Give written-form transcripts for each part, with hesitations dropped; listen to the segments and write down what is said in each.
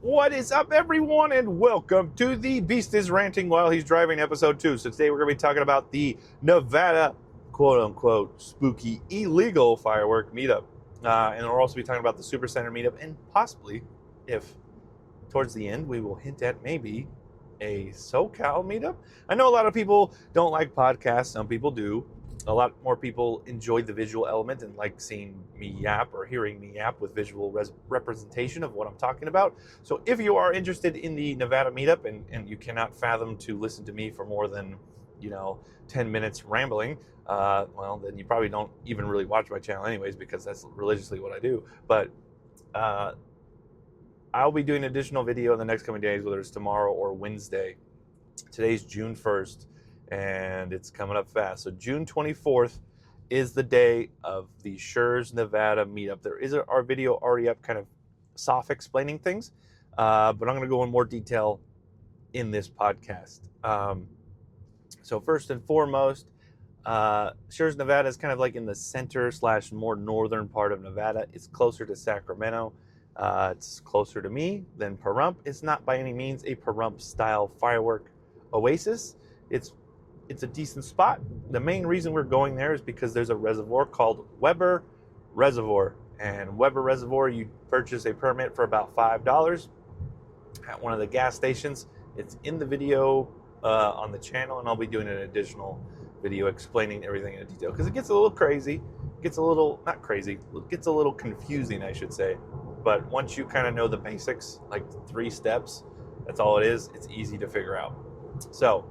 What is up, everyone, and welcome to the Beast is Ranting While He's Driving episode 2. So today we're going to be talking about the Nevada, quote-unquote, spooky, illegal firework meetup. And we'll also be talking about the Supercenter meetup, and possibly, if towards the end, we will hint at maybe a SoCal meetup. I know a lot of people don't like podcasts. Some people do. A lot more people enjoy the visual element and like seeing me yap or hearing me yap with visual representation of what I'm talking about. So if you are interested in the Nevada meetup and you cannot fathom to listen to me for more than, 10 minutes rambling, well, then you probably don't even really watch my channel anyways, because that's religiously what I do. But I'll be doing an additional video in the next coming days, whether it's tomorrow or Wednesday. Today's June 1st. And it's coming up fast. So June 24th is the day of the Schurz, Nevada meetup. There is our video already up, kind of soft explaining things, but I'm going to go in more detail in this podcast. So first and foremost, Schurz, Nevada is kind of like in the center / more northern part of Nevada. It's closer to Sacramento. It's closer to me than Pahrump. It's not by any means a Pahrump-style firework oasis. It's a decent spot. The main reason we're going there is because there's a reservoir called Weber Reservoir. And Weber Reservoir, you purchase a permit for about $5 at one of the gas stations. It's in the video on the channel, and I'll be doing an additional video explaining everything in detail, because it gets a little crazy. It gets a little, not crazy, it gets a little confusing, I should say. But once you kind of know the basics, like 3 steps, that's all it is. It's easy to figure out. So,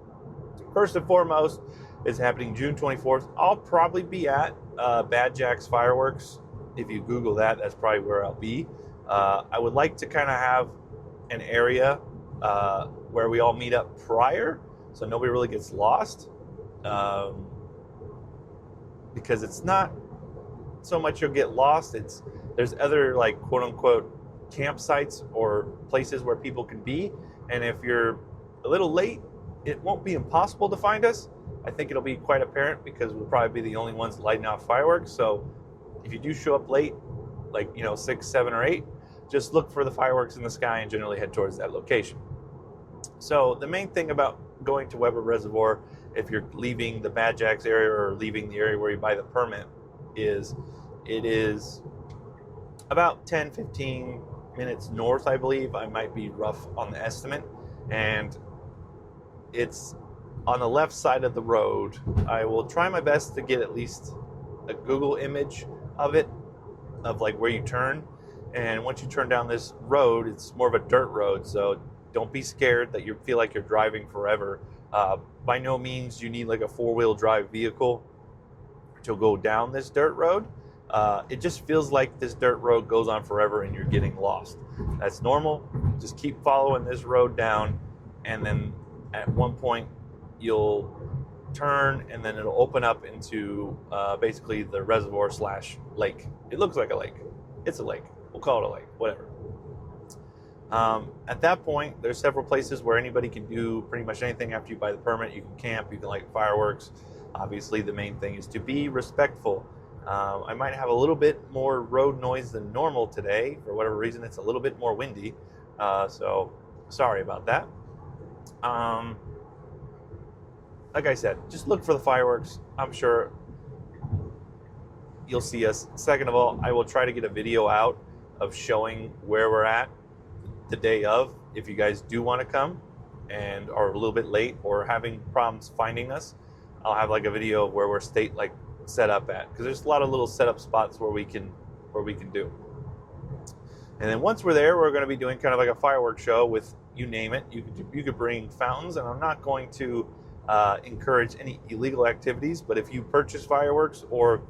first and foremost, it's happening June 24th. I'll probably be at Bad Jack's Fireworks. If you Google that, that's probably where I'll be. I would like to kind of have an area where we all meet up prior, so nobody really gets lost. Because it's not so much you'll get lost. There's other, like, quote-unquote campsites or places where people can be. And if you're a little late, it won't be impossible to find us. I think it'll be quite apparent because we'll probably be the only ones lighting off fireworks. So if you do show up late, like 6, 7, or 8, just look for the fireworks in the sky and generally head towards that location. So the main thing about going to Weber Reservoir, if you're leaving the Bad Jacks area or leaving the area where you buy the permit, is it is about 10-15 minutes north, I believe. I might be rough on the estimate. And it's on the left side of the road. I will try my best to get at least a Google image of it, of like where you turn. And once you turn down this road, it's more of a dirt road. So don't be scared that you feel like you're driving forever. By no means you need like a 4-wheel drive vehicle to go down this dirt road. It just feels like this dirt road goes on forever and you're getting lost. That's normal. Just keep following this road down, and then at one point you'll turn, and then it'll open up into basically the reservoir / lake. It looks like a lake. It's a lake. We'll call it a lake, whatever. At that point, there's several places where anybody can do pretty much anything after you buy the permit. You can camp, you can light fireworks. Obviously, the main thing is to be respectful. I might have a little bit more road noise than normal today. For whatever reason, it's a little bit more windy. So sorry about that. Like I said, just look for the fireworks. I'm sure you'll see us. Second of all, I will try to get a video out of showing where we're at the day of. If you guys do want to come and are a little bit late or having problems finding us, I'll have like a video of where we're set up at, because there's a lot of little setup spots where we can do. And then once we're there, we're going to be doing kind of like a fireworks show with, you name it. You could bring fountains, and I'm not going to encourage any illegal activities, but if you purchase fireworks or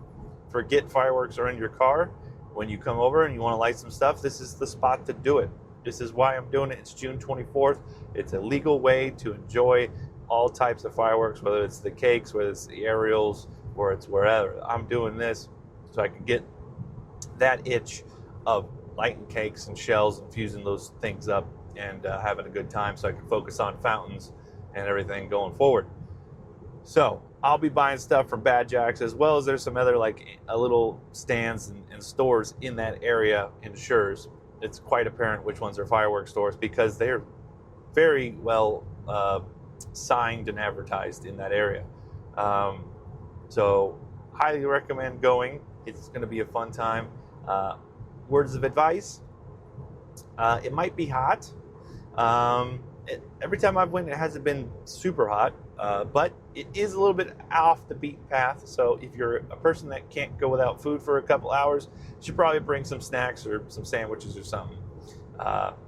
forget fireworks are in your car when you come over and you want to light some stuff, this is the spot to do it. This is why I'm doing it. It's June 24th. It's a legal way to enjoy all types of fireworks, whether it's the cakes, whether it's the aerials, or it's wherever. I'm doing this so I can get that itch of lighting cakes and shells and fusing those things up and having a good time, so I can focus on fountains and everything going forward. So I'll be buying stuff from Bad Jacks, as well as there's some other like a little stands and stores in that area in Schurz. it's quite apparent which ones are fireworks stores because they're very well signed and advertised in that area. So highly recommend going. It's going to be a fun time. Words of advice: it might be hot. Every time I've went, it hasn't been super hot, but it is a little bit off the beaten path. So if you're a person that can't go without food for a couple hours, you should probably bring some snacks or some sandwiches or something,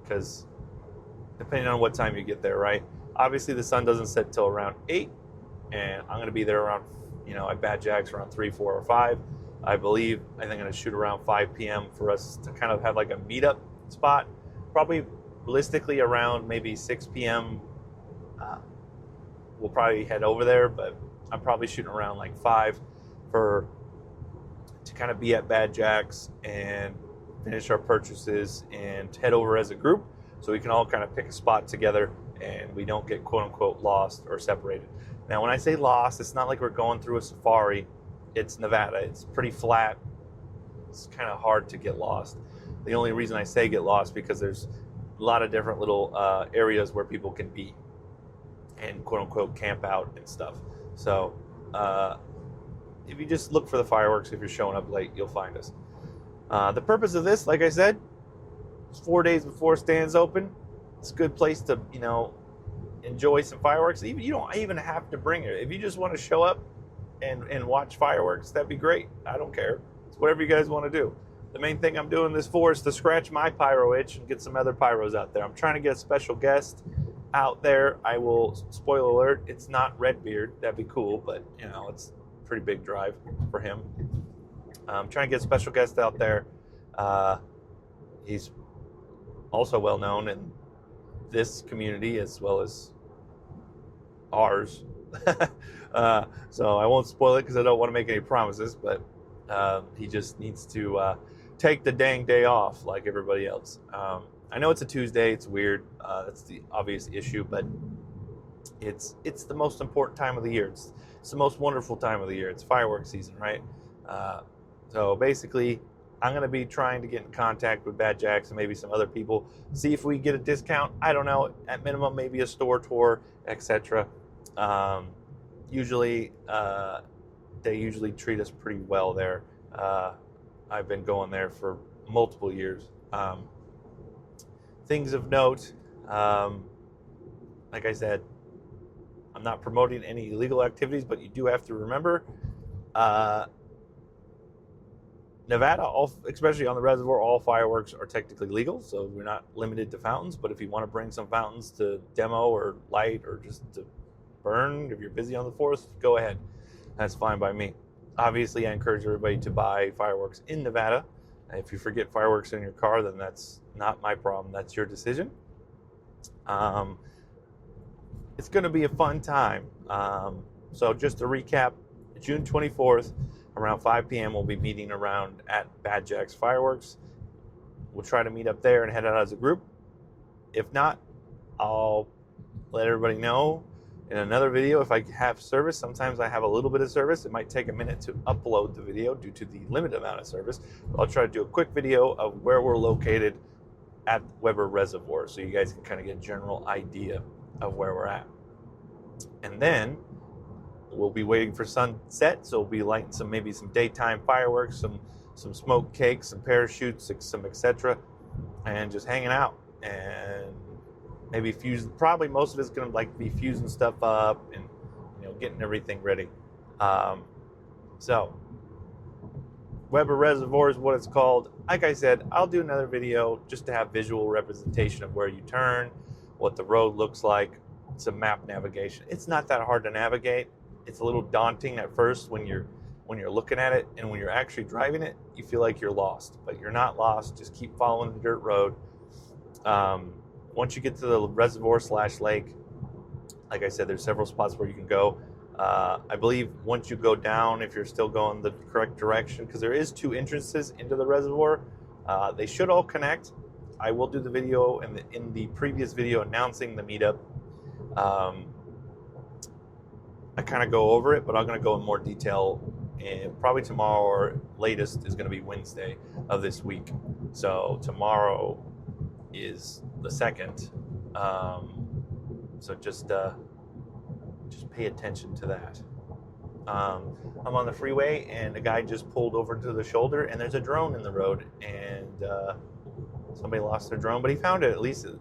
because depending on what time you get there, right? Obviously, the sun doesn't set till around 8, and I'm going to be there around, at Bad Jack's around 3, 4, or 5. I think I'm going to shoot around 5 p.m. for us to kind of have like a meetup spot. Probably realistically around maybe 6 p.m. We'll probably head over there, but I'm probably shooting around like 5 to kind of be at Bad Jack's and finish our purchases and head over as a group so we can all kind of pick a spot together and we don't get quote unquote lost or separated. Now, when I say lost, it's not like we're going through a safari. It's Nevada. It's pretty flat. It's kind of hard to get lost. The only reason I say get lost because there's a lot of different little areas where people can be and quote unquote camp out and stuff. So if you just look for the fireworks, if you're showing up late, you'll find us. The purpose of this, like I said, it's 4 days before stands open. It's a good place to, enjoy some fireworks. You don't even have to bring it. If you just want to show up and watch fireworks, that'd be great. I don't care. It's whatever you guys want to do. The main thing I'm doing this for is to scratch my pyro itch and get some other pyros out there. I'm trying to get a special guest out there. I will, spoiler alert, it's not Redbeard. That'd be cool, but it's a pretty big drive for him. I'm trying to get a special guest out there. He's also well known in this community as well as ours. So I won't spoil it because I don't want to make any promises, but he just needs to take the dang day off like everybody else. I know it's a Tuesday. It's weird. That's the obvious issue, but it's the most important time of the year. It's the most wonderful time of the year. It's fireworks season, right? So basically, I'm going to be trying to get in contact with Bad Jack's and maybe some other people, see if we get a discount. I don't know. At minimum, maybe a store tour, etc. Usually, they usually treat us pretty well there. I've been going there for multiple years. Things of note, like I said, I'm not promoting any illegal activities, but you do have to remember, Nevada, especially on the reservoir, all fireworks are technically legal, so we're not limited to fountains. But if you want to bring some fountains to demo or light or just to burn, if you're busy on the 4th, go ahead. That's fine by me. Obviously, I encourage everybody to buy fireworks in Nevada. If you forget fireworks in your car, then that's not my problem. That's your decision. It's going to be a fun time. So just to recap, June 24th, around 5 p.m., we'll be meeting around at Bad Jack's Fireworks. We'll try to meet up there and head out as a group. If not, I'll let everybody know in another video if I have service. Sometimes I have a little bit of service. It might take a minute to upload the video due to the limited amount of service. But I'll try to do a quick video of where we're located at Weber Reservoir so you guys can kind of get a general idea of where we're at. And then we'll be waiting for sunset, so we'll be lighting maybe some daytime fireworks, some smoked cakes, some parachutes, some etc., and just hanging out and maybe probably most of it's going to be fusing stuff up and getting everything ready. So Weber Reservoir is what it's called. Like I said, I'll do another video just to have visual representation of where you turn, what the road looks like, some map navigation. It's not that hard to navigate. It's a little daunting at first when you're looking at it, and when you're actually driving it, you feel like you're lost, but you're not lost. Just keep following the dirt road. Once you get to the reservoir/lake, like I said, there's several spots where you can go. I believe once you go down, if you're still going the correct direction, because there is 2 entrances into the reservoir, they should all connect. I will do the video in the previous video announcing the meetup. I kind of go over it, but I'm going to go in more detail and probably tomorrow or latest is going to be Wednesday of this week. So tomorrow is the 2nd. So just pay attention to that. I'm on the freeway and a guy just pulled over to the shoulder and there's a drone in the road, and somebody lost their drone, but he found it. At least it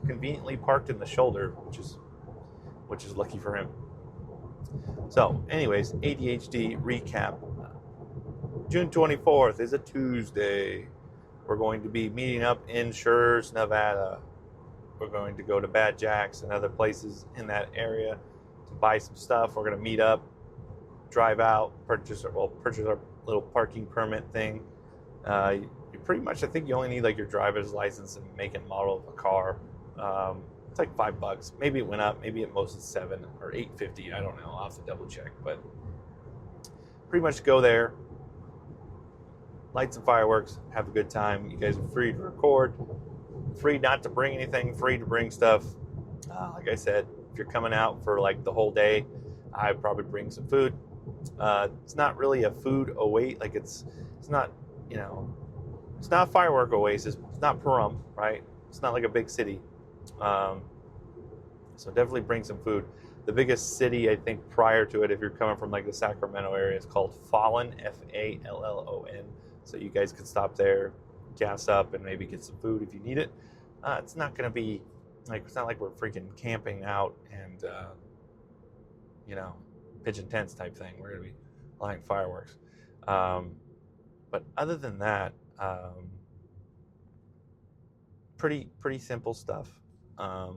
conveniently parked in the shoulder, which is lucky for him. So anyways, ADHD recap. June 24th is a Tuesday. We're going to be meeting up in Schurz, Nevada. We're going to go to Bad Jack's and other places in that area to buy some stuff. We're going to meet up, drive out, purchase our little parking permit thing. You pretty much, I think you only need like your driver's license and make and model of a car. It's like $5. Maybe it went up. Maybe at most it's $7 or $8.50. I don't know. I'll have to double check. But pretty much go there, light some fireworks, have a good time. You guys are free to record, free not to bring anything, free to bring stuff. Like I said, if you're coming out for like the whole day, I'd probably bring some food. It's not really a food oasis. Like it's not, it's not a firework oasis. It's not Pahrump, right? It's not like a big city. So definitely bring some food. The biggest city, I think, prior to it, if you're coming from like the Sacramento area, is called Fallon, Fallon. So you guys could stop there, gas up, and maybe get some food if you need it. It's not going to be like, it's not like we're freaking camping out and, pitching tents type thing. We're going to be lighting fireworks. But other than that, pretty simple stuff. I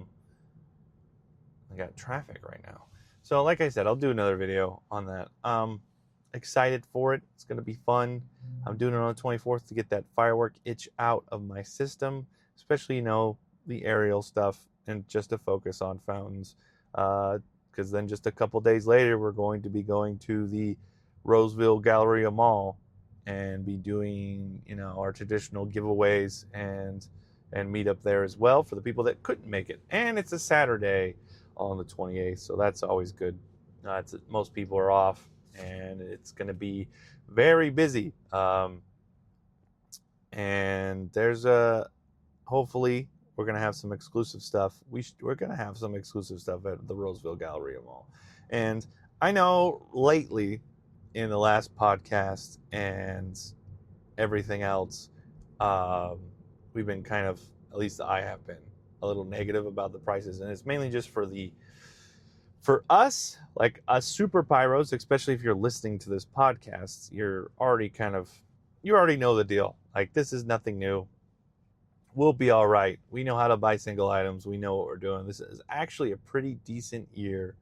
got traffic right now. So like I said, I'll do another video on that. Excited for it. It's going to be fun. I'm doing it on the 24th to get that firework itch out of my system, especially, the aerial stuff, and just to focus on fountains. Because then just a couple days later, we're going to be going to the Roseville Galleria Mall and be doing, our traditional giveaways and meet up there as well for the people that couldn't make it. And it's a Saturday on the 28th, so that's always good. Most people are off, and it's going to be very busy. And there's hopefully we're going to have some exclusive stuff. We're going to have some exclusive stuff at the Roseville Galleria Mall. And I know lately in the last podcast and everything else, we've been kind of, at least I have been, a little negative about the prices. And it's mainly just for us, like us super pyros, especially if you're listening to this podcast, you already know the deal. Like, this is nothing new. We'll be all right. We know how to buy single items. We know what we're doing. This is actually a pretty decent year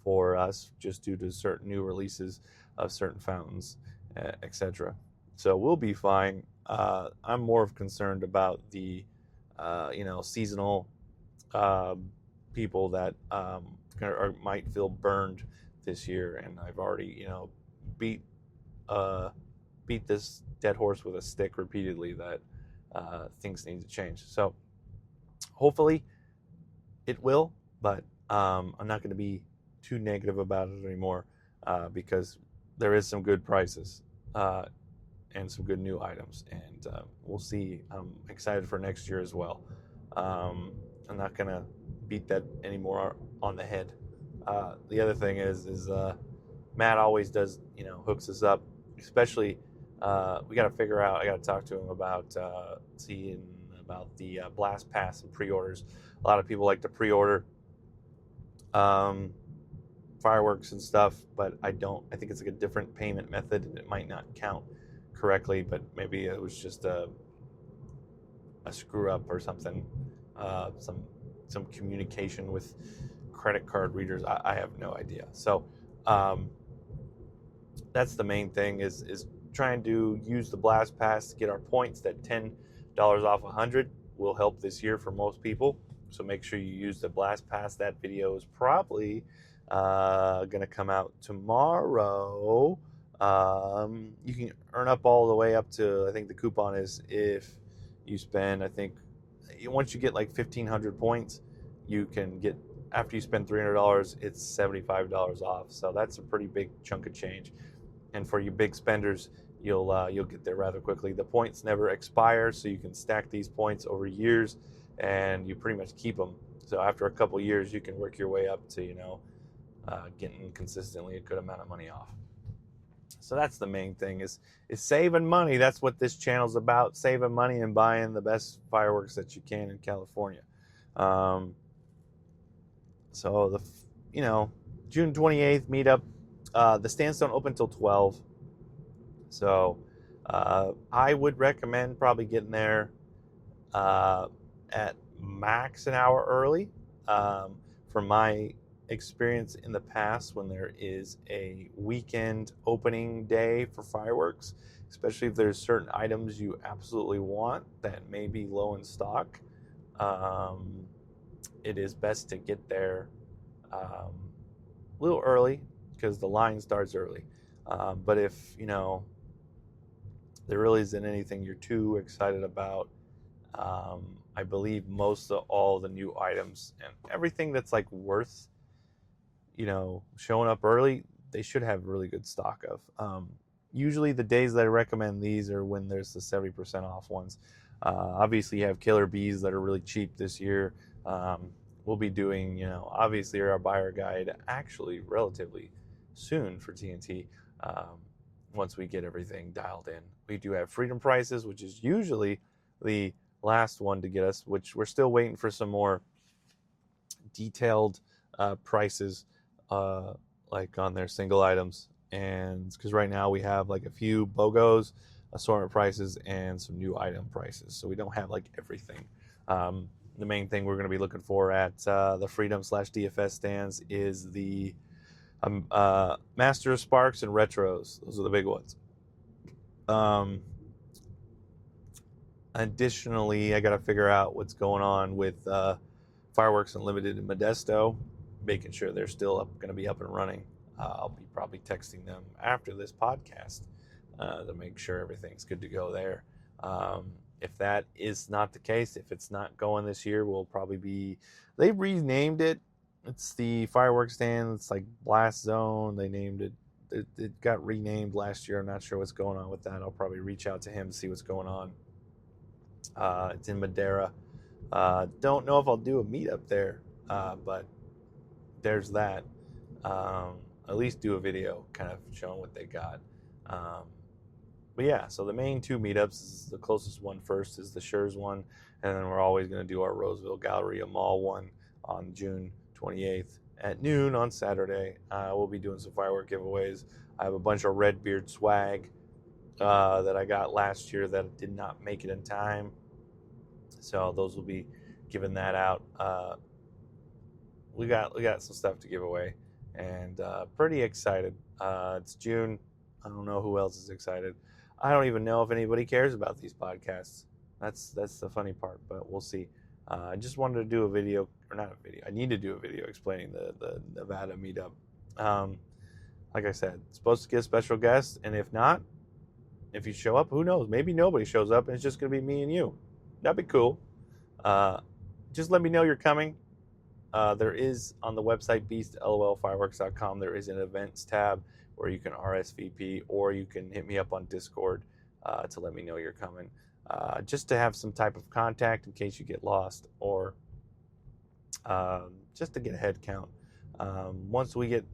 for us, just due to certain new releases of certain fountains, etc. So we'll be fine. I'm more concerned about the, seasonal people that might feel burned this year. And I've already, beat this dead horse with a stick repeatedly that things need to change. So hopefully it will, but I'm not going to be too negative about it anymore, because there is some good prices and some good new items, and we'll see. I'm excited for next year as well. I'm not going to beat that anymore on the head. The other thing is Matt always does, hooks us up, especially we got to figure out, I got to talk to him about seeing about the Blast Pass and pre-orders. A lot of people like to pre-order fireworks and stuff, but I think it's like a different payment method, and it might not count correctly, but maybe it was just a screw up or something, some communication with credit card readers. I have no idea. So that's the main thing, is trying to use the Blast Pass to get our points. That $10 off 100 will help this year for most people. So make sure you use the Blast Pass. That video is probably going to come out tomorrow. You can earn up all the way up to, I think the coupon is, if you spend, I think once you get like 1,500 points, you can get, after you spend $300, it's $75 off. So that's a pretty big chunk of change. And for you big spenders, you'll get there rather quickly. The points never expire, so you can stack these points over years, and you pretty much keep them. So after a couple years, you can work your way up to getting consistently a good amount of money off. So that's the main thing is saving money. That's what this channel's about: saving money and buying the best fireworks that you can in California. So June 28th meetup. The stands don't open till 12. So I would recommend probably getting there at max an hour early. From my experience in the past, when there is a weekend opening day for fireworks, especially if there's certain items you absolutely want that may be low in stock, it is best to get there a little early because the line starts early. But if there really isn't anything you're too excited about, I believe most of all the new items and everything that's like worth showing up early, they should have really good stock of. Usually the days that I recommend these are when there's the 70% off ones. Obviously you have killer bees that are really cheap this year. We'll be doing obviously our buyer guide actually relatively soon for TNT. Once we get everything dialed in, we do have freedom prices, which is usually the last one to get us, which we're still waiting for some more detailed prices like on their single items. And because right now we have like a few BOGOs, assortment prices, and some new item prices. So we don't have like everything. The main thing we're going to be looking for at the Freedom/DFS stands is the Master Sparks and Retros. Those are the big ones. Additionally, I got to figure out what's going on with Fireworks Unlimited in Modesto, making sure they're still going to be up and running. I'll be probably texting them after this podcast to make sure everything's good to go there. If that is not the case, if it's not going this year, we'll probably be... They renamed it. It's the fireworks stand. It's like Blast Zone. They named it. It got renamed last year. I'm not sure what's going on with that. I'll probably reach out to him to see what's going on. It's in Madera. Don't know if I'll do a meetup there, but there's that. At least do a video kind of showing what they got. But yeah, so the main two meetups, is the closest one first is the Schurz one, and then we're always going to do our Roseville Galleria Mall one on June 28th at noon on Saturday. We'll be doing some firework giveaways. I have a bunch of Redbeard swag that I got last year that did not make it in time, so those will be giving that out. We got some stuff to give away, and pretty excited. It's June. I don't know who else is excited. I don't even know if anybody cares about these podcasts. That's the funny part, but we'll see. I just wanted to do a video, or not a video. I need to do a video explaining the Nevada meetup. Like I said, it's supposed to get a special guest, and if not, if you show up, who knows? Maybe nobody shows up, and it's just going to be me and you. That'd be cool. Just let me know you're coming. There is on the website beastlolfireworks.com. There is an events tab where you can RSVP, or you can hit me up on Discord to let me know you're coming. Just to have some type of contact in case you get lost, or just to get a head count. Once we get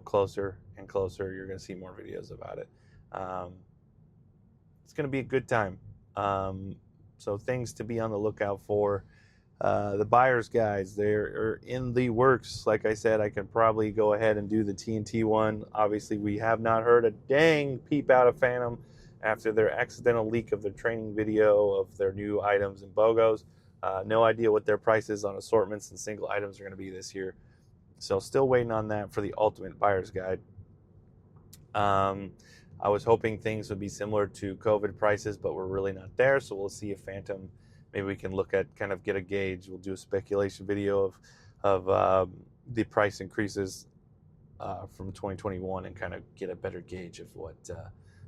closer and closer, you're going to see more videos about it. It's going to be a good time. So things to be on the lookout for. The buyer's guides, they're in the works. Like I said, I can probably go ahead and do the TNT one. Obviously, we have not heard a dang peep out of Phantom after their accidental leak of their training video of their new items and BOGOs. No idea what their prices on assortments and single items are going to be this year. So still waiting on that for the ultimate buyer's guide. I was hoping things would be similar to COVID prices, but we're really not there. So we'll see if Phantom... Maybe we can look at, kind of get a gauge. We'll do a speculation video of the price increases from 2021 and kind of get a better gauge of what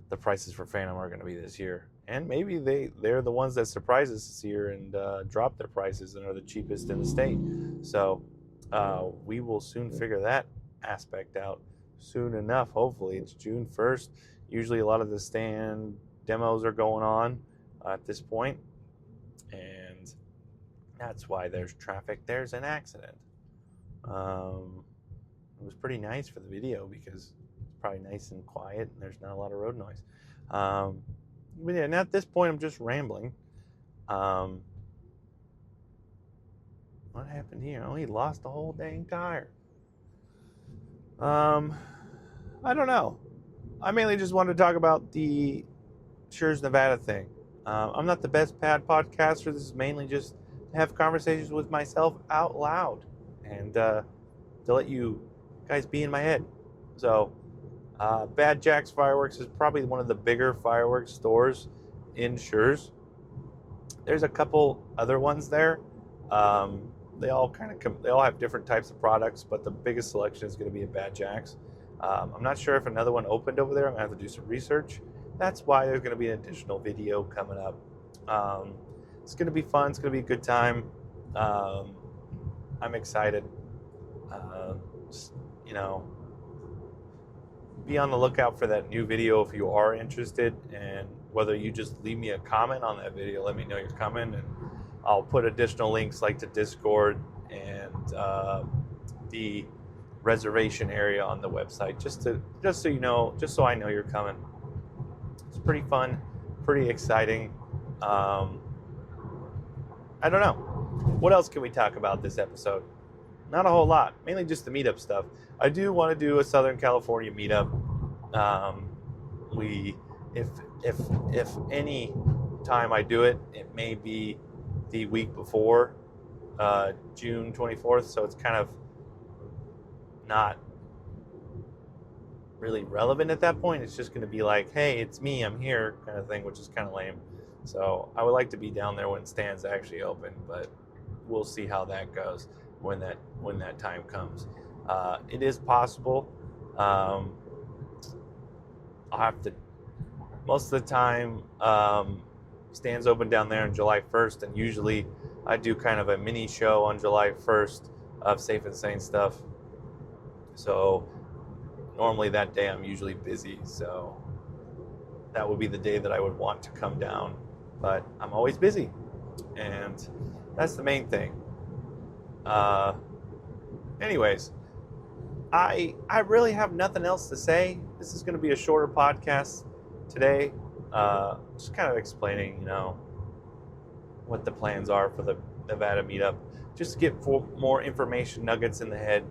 the prices for Phantom are going to be this year. And maybe they're the ones that surprise us this year and drop their prices and are the cheapest in the state. So we will soon figure that aspect out. soon enough. Hopefully, it's June 1st. Usually a lot of the stand demos are going on at this point, and that's why there's traffic. There's an accident. It was pretty nice for the video because it's probably nice and quiet and there's not a lot of road noise. But yeah, now at this point I'm just rambling. What happened here? Oh, he lost the whole dang tire. I don't know. I mainly just wanted to talk about the Schurz, Nevada thing. I'm not the best podcaster. This is mainly just to have conversations with myself out loud and to let you guys be in my head. So, Bad Jack's Fireworks is probably one of the bigger fireworks stores in Schurz. There's a couple other ones there. They all have different types of products, but the biggest selection is going to be at Bad Jack's. I'm not sure if another one opened over there. I'm going to have to do some research. That's why there's going to be an additional video coming up. It's going to be fun. It's going to be a good time. I'm excited. Just, be on the lookout for that new video if you are interested, and whether you just leave me a comment on that video, let me know you're coming, and I'll put additional links like to Discord and the reservation area on the website, just so you know, just so I know you're coming. It's pretty fun, pretty exciting. I don't know. What else can we talk about this episode? Not a whole lot. Mainly just the meetup stuff. I do want to do a Southern California meetup. If any time I do it, it may be the week before June 24th, so it's kind of not really relevant at that point. It's just going to be like, hey, it's me, I'm here, kind of thing, which is kind of lame. So I would like to be down there when stands actually open, but we'll see how that goes when that time comes. It is possible. I'll have to. Most of the time, stands open down there on July 1st, and usually I do kind of a mini show on July 1st of Safe and Sane stuff. So normally that day I'm usually busy, so that would be the day that I would want to come down, but I'm always busy, and that's the main thing. Anyways, I really have nothing else to say. This is going to be a shorter podcast today, just kind of explaining, what the plans are for the Nevada meetup, just to get more information nuggets in the head,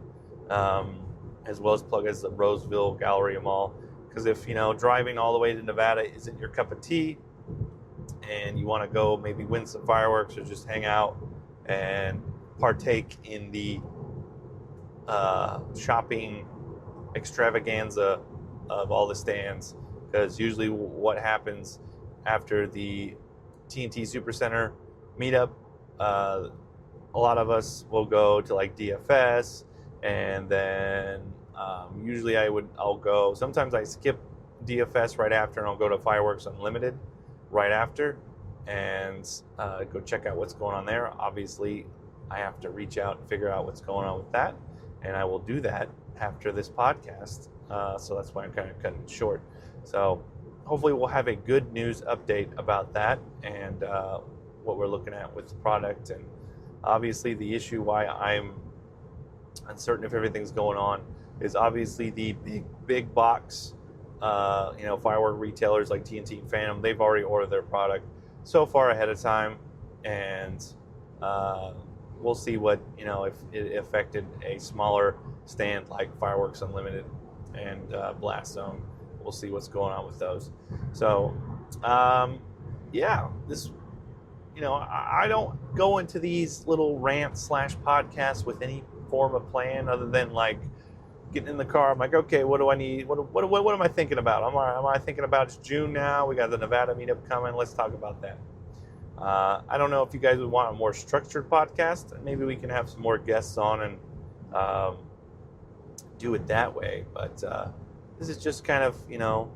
as well as plug as the Roseville Galleria Mall. Because if, driving all the way to Nevada isn't your cup of tea, and you want to go maybe win some fireworks or just hang out and partake in the shopping extravaganza of all the stands, because usually what happens after the TNT Supercenter meetup, a lot of us will go to like DFS, and then usually I'll go, sometimes I skip DFS right after, and I'll go to Fireworks Unlimited right after and go check out what's going on there. Obviously I have to reach out and figure out what's going on with that, and I will do that after this podcast. So that's why I'm kind of cutting it short. So hopefully we'll have a good news update about that and what we're looking at with the product. And obviously the issue why I'm uncertain if everything's going on is obviously the big box, firework retailers like TNT and Phantom. They've already ordered their product so far ahead of time, and we'll see what, if it affected a smaller stand like Fireworks Unlimited and Blast Zone. We'll see what's going on with those. So, this, I don't go into these little rants / podcasts with any form of plan other than like getting in the car. I'm like, okay, what do I need? What am I thinking about? Am I thinking about it's June now? We got the Nevada meetup coming. Let's talk about that. I don't know if you guys would want a more structured podcast. Maybe we can have some more guests on and do it that way. But this is just kind of, a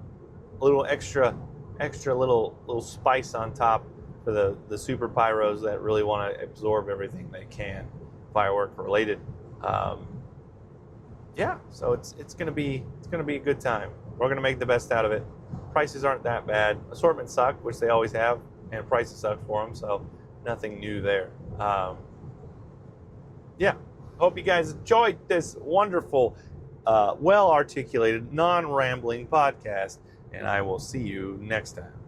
little extra little spice on top for the super pyros that really want to absorb everything they can, firework related. yeah, so it's gonna be a good time. We're gonna make the best out of it. Prices aren't that bad. Assortments suck, which they always have, and prices suck for them, so nothing new there. Yeah, hope you guys enjoyed this wonderful, well articulated, non-rambling podcast, and I will see you next time.